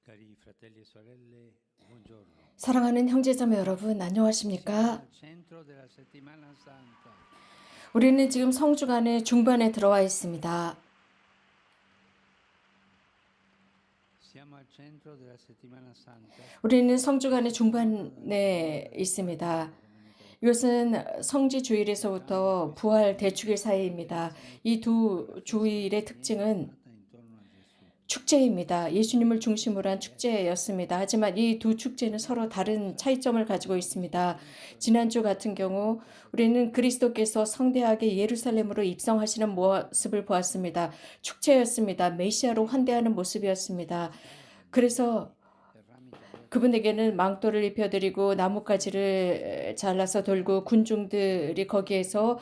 Cari fratelli e sorelle, buongiorno. 사랑하는 형제자매 여러분, Siamo 안녕하십니까? al centro della settimana santa. 우리는 지금 성주간의 중반에 들어와 있습니다. Siamo al centro della settimana santa. 우리는 성주간의 중반에 있습니다. 이것은 성지 주일에서부터 부활 대축일 사이입니다. 이 두 주일의 특징은 Intorno a Gesù. 축제입니다. 예수님을 중심으로 한 축제였습니다. 하지만 이 두 축제는 서로 다른 차이점을 가지고 있습니다. 지난주 같은 경우 우리는 그리스도께서 성대하게 예루살렘으로 입성하시는 모습을 보았습니다. 축제였습니다. 메시아로 환대하는 모습이었습니다. 그래서 E rami tagliati. 그분에게는 망토를 입혀드리고 나뭇가지를 잘라서 돌고 군중들이 거기에서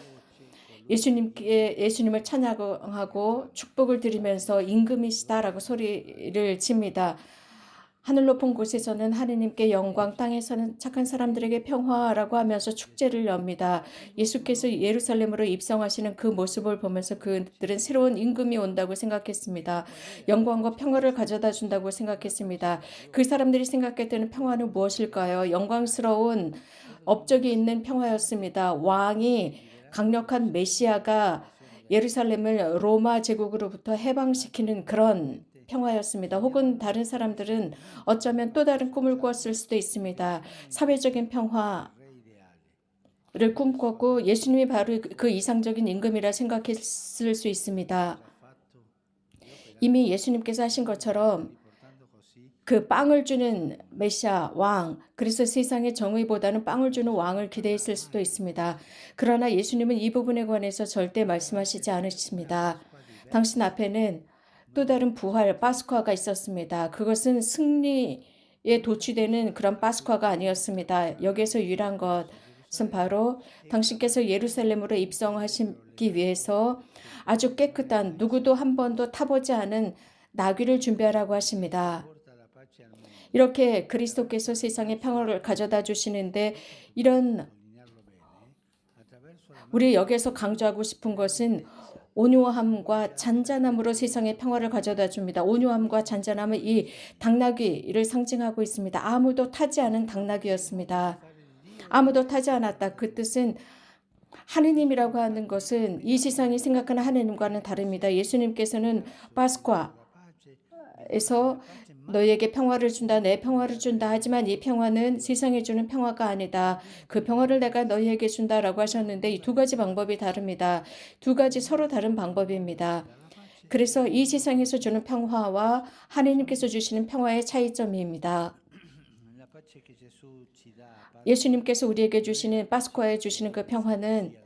예수님을 찬양하고 축복을 드리면서 임금이시다라고 소리를 칩니다. 하늘 높은 곳에서는 하느님께 영광, 땅에서는 착한 사람들에게 평화라고 하면서 축제를 엽니다. 예수께서 예루살렘으로 입성하시는 그 모습을 보면서 그들은 새로운 임금이 온다고 생각했습니다. 영광과 평화를 가져다 준다고 생각했습니다. 그 사람들이 생각했던 평화는 무엇일까요? 영광스러운 업적이 있는 평화였습니다. 왕이 강력한 메시아가 예루살렘을 로마 제국으로부터 해방시키는 그런 평화였습니다. 혹은 다른 사람들은 어쩌면 또 다른 꿈을 꾸었을 수도 있습니다. 사회적인 평화를 Re ideale. 꿈꿨고 예수님이 바로 그 이상적인 임금이라 생각했을 수 있습니다. Già fatto 이미 예수님께서 하신 것처럼 riportando così 그 빵을 주는 메시아 왕, 그래서 세상의 정의보다는 빵을 주는 왕을 기대했을 수도 있습니다. 그러나 예수님은 이 부분에 관해서 절대 말씀하시지 않으십니다. 당신 앞에는 또 다른 부활 파스쿠아가 있었습니다. 그것은 승리에 도취되는 그런 파스쿠아가 아니었습니다. 여기에서 유일한 것은 바로 당신께서 예루살렘으로 입성하시기 위해서 아주 깨끗한 누구도 한 번도 타보지 않은 나귀를 준비하라고 하십니다. porta la pace al mondo. 이렇게 그리스도께서 세상에 평화를 가져다 주시는데 이런 Sottolinearlo bene, attraverso la 우리 여기에서 강조하고 싶은 것은 온유함과 잔잔함으로 세상에 평화를 가져다 줍니다. 온유함과 잔잔함은 이 당나귀를 상징하고 있습니다. 아무도 타지 않은 당나귀였습니다. 아무도 타지 않았다. 그 뜻은 하느님이라고 하는 것은 이 세상이 생각하는 하느님과는 다릅니다. 예수님께서는 파스쿠아에서 너희에게 평화를 준다, 내 평화를 준다. 하지만 이 평화는 세상에 주는 평화가 아니다. 그 평화를 내가 너희에게 준다라고 하셨는데 이 두 가지 방법이 다릅니다. 두 가지 서로 다른 방법입니다. 그래서 이 세상에서 주는 평화와 하느님께서 주시는 평화의 차이점입니다. la pace che Gesù ci dà a Pasqua 예수님께서 우리에게 주시는 파스쿠아에 주시는 그 평화는 via del mondo.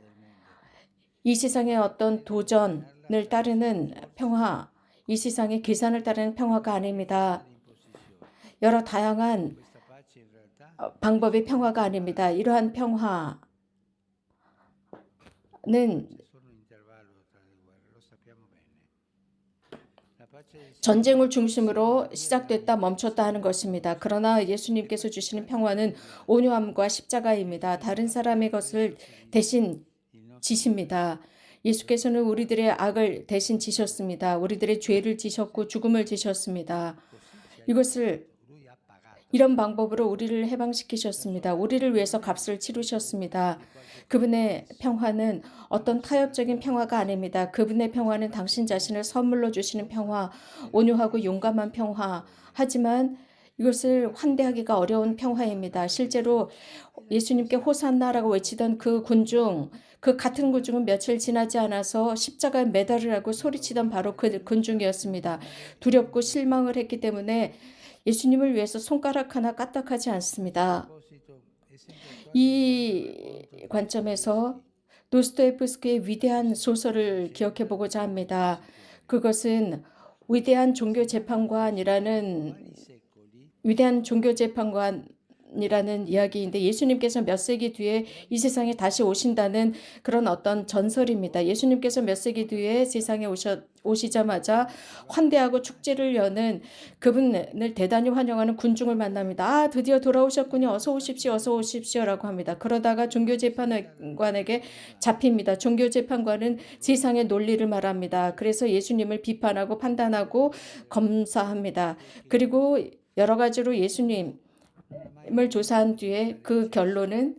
이 세상의 어떤 도전을 따르는 평화, 이 세상의 계산을 따르는 평화가 아닙니다. L'imposizione. 여러 다양한 Questa pace in realtà 방법의 평화가 아닙니다. 이러한 평화는 c'è solo un intervallo tra le guerre, lo sappiamo bene. La pace del Signore 전쟁을 중심으로 시작됐다 멈췄다 하는 것입니다. 그러나 예수님께서 주시는 평화는 온유함과 십자가입니다. 다른 사람의 것을 대신 지십니다. 예수께서는 우리들의 악을 대신 지셨습니다. 우리들의 죄를 지셨고 죽음을 지셨습니다. 이것을 lui ha pagato. 이런 방법으로 우리를 해방시키셨습니다. 우리를 위해서 값을 치르셨습니다. 그분의 평화는 어떤 타협적인 평화가 아닙니다. 그분의 평화는 당신 자신을 선물로 주시는 평화, 온유하고 용감한 평화. 하지만 이것을 환대하기가 어려운 평화입니다. 실제로 예수님께 호산나라고 외치던 그 군중, 그 같은 군중은 며칠 지나지 않아서 십자가에 매달으라고 소리치던 바로 그 군중이었습니다. 두렵고 실망을 했기 때문에 예수님을 위해서 손가락 하나 까딱하지 않습니다. Proposito è sempre 이 관점에서 도스토옙스키의 위대한 소설을 기억해 보고자 합니다. 그것은 위대한 종교재판관이라는 i secoli 위대한 종교재판관이라는 이야기인데 예수님께서 몇 세기 뒤에 이 세상에 다시 오신다는 그런 어떤 전설입니다. 예수님께서 몇 세기 뒤에 세상에 오시자마자 환대하고 축제를 여는 그분을 대단히 환영하는 군중을 만납니다. 아, 드디어 돌아오셨군요. 어서 오십시오. 어서 오십시오라고 합니다. 그러다가 종교재판관에게 잡힙니다. 종교재판관은 세상의 논리를 말합니다. 그래서 예수님을 비판하고 판단하고 검사합니다. 그리고 여러 가지로 예수님을 조사한 뒤에 그 결론은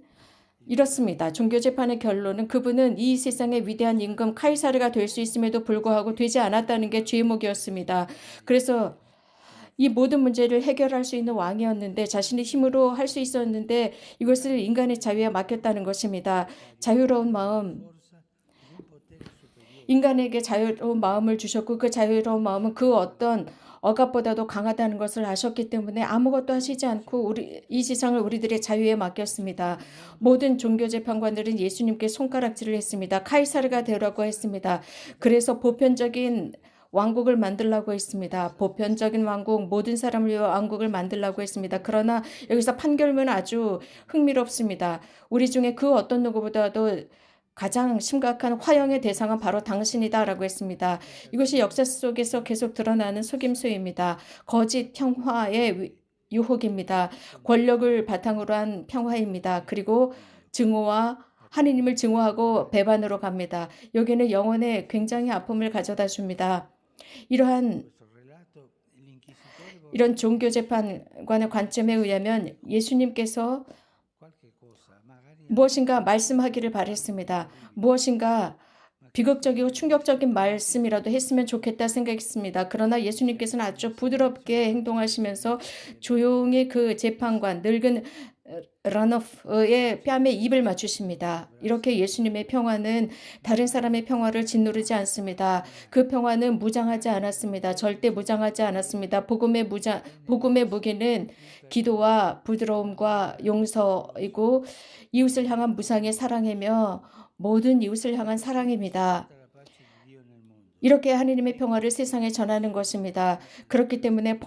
이렇습니다. 종교재판의 결론은 그분은 이 세상의 위대한 임금 카이사르가 될 수 있음에도 불구하고 되지 않았다는 게 죄목이었습니다. 그래서 이 모든 문제를 해결할 수 있는 왕이었는데 자신의 힘으로 할 수 있었는데 이것을 인간의 자유에 맡겼다는 것입니다. 자유로운 마음, 인간에게 자유로운 마음을 주셨고 그 자유로운 마음은 그 어떤 억압보다도 강하다는 것을 아셨기 때문에 아무것도 하시지 않고 이 세상을 우리들의 자유에 맡겼습니다. 모든 종교재판관들은 예수님께 손가락질을 했습니다. 카이사르가 되라고 했습니다. 그래서 보편적인 왕국을 만들라고 했습니다. 보편적인 왕국, 모든 사람을 위한 왕국을 만들라고 했습니다. 그러나 여기서 판결문은 아주 흥미롭습니다. 우리 중에 그 어떤 누구보다도 가장 심각한 화형의 대상은 바로 당신이다라고 했습니다. 이것이 역사 속에서 계속 드러나는 속임수입니다. 거짓 평화의 유혹입니다. 권력을 바탕으로 한 평화입니다. 그리고 증오와 하느님을 증오하고 배반으로 갑니다. 여기는 영혼에 굉장히 아픔을 가져다 줍니다. 이런 종교재판관의 관점에 의하면 예수님께서 무엇인가 말씀하기를 바랬습니다. 무엇인가 비극적이고 충격적인 말씀이라도 했으면 좋겠다 생각했습니다. 그러나 예수님께서는 아주 부드럽게 행동하시면서 조용히 그 재판관, 늙은 라노프의 뺨에 입을 맞추십니다. 이렇게 예수님의 평화는 다른 사람의 평화를 짓누르지 않습니다. 그 평화는 무장하지 않았습니다. 절대 무장하지 않았습니다. 복음의 무기는 기도와 부드러움과 용서이고 이웃을 향한 무상의 사랑이며 모든 이웃을 향한 사랑입니다. 이렇게 하느님의 평화를 세상에 전하는 것입니다. 그렇기 때문에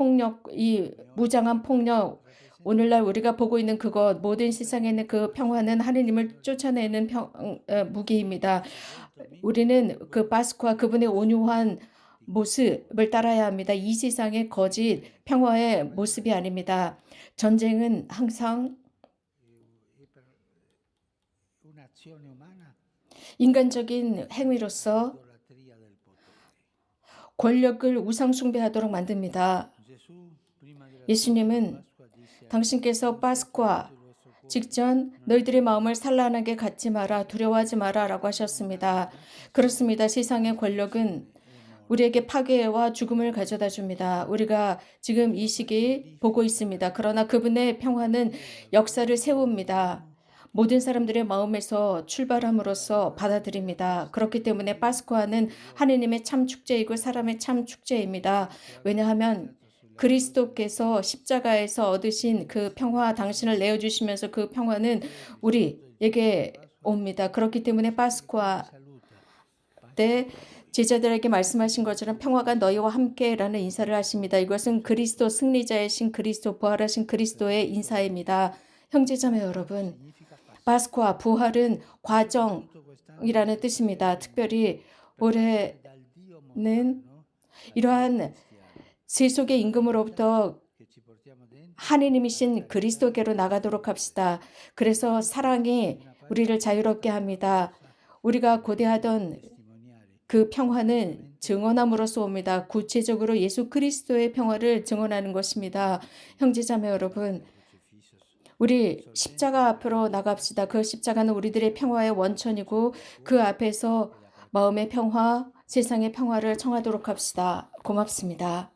이 무장한 폭력, 오늘날 우리가 보고 있는 그것, 모든 세상에 있는 그 평화는 하느님을 쫓아내는 무기입니다. 우리는 그 파스쿠아 그분의 온유한 모습을 따라야 합니다. 이 세상의 거짓 평화의 모습이 아닙니다. 전쟁은 항상 인간적인 행위로서 권력을 우상 숭배하도록 만듭니다. 예수님은 당신께서 파스쿠아 직전 너희들의 마음을 산란하게 갖지 마라, 두려워하지 마라 라고 하셨습니다. 그렇습니다. 세상의 권력은 우리에게 파괴와 죽음을 가져다 줍니다. 우리가 지금 이 시기 보고 있습니다. 그러나 그분의 평화는 역사를 세웁니다. 모든 사람들의 마음에서 출발함으로써 받아들입니다. 그렇기 때문에 파스쿠아는 하느님의 참 축제이고 사람의 참 축제입니다. 왜냐하면 그리스도께서 십자가에서 얻으신 그 평화, 당신을 내어주시면서 그 평화는 우리에게 옵니다. 그렇기 때문에 파스쿠아 때 제자들에게 말씀하신 것처럼 평화가 너희와 함께라는 인사를 하십니다. 이것은 그리스도 승리자이신 그리스도, 부활하신 그리스도의 인사입니다. 형제자매 여러분, 파스쿠아 부활은 과정이라는 뜻입니다. 특별히 올해는 이러한 세속의 임금으로부터 하느님이신 그리스도께로 나가도록 합시다. 그래서 사랑이 우리를 자유롭게 합니다. 우리가 고대하던 그 평화는 증언함으로써 옵니다. 구체적으로 예수 그리스도의 평화를 증언하는 것입니다. 형제자매 여러분, 우리 십자가 앞으로 나갑시다. 그 십자가는 우리들의 평화의 원천이고 그 앞에서 마음의 평화, 세상의 평화를 청하도록 합시다. 고맙습니다.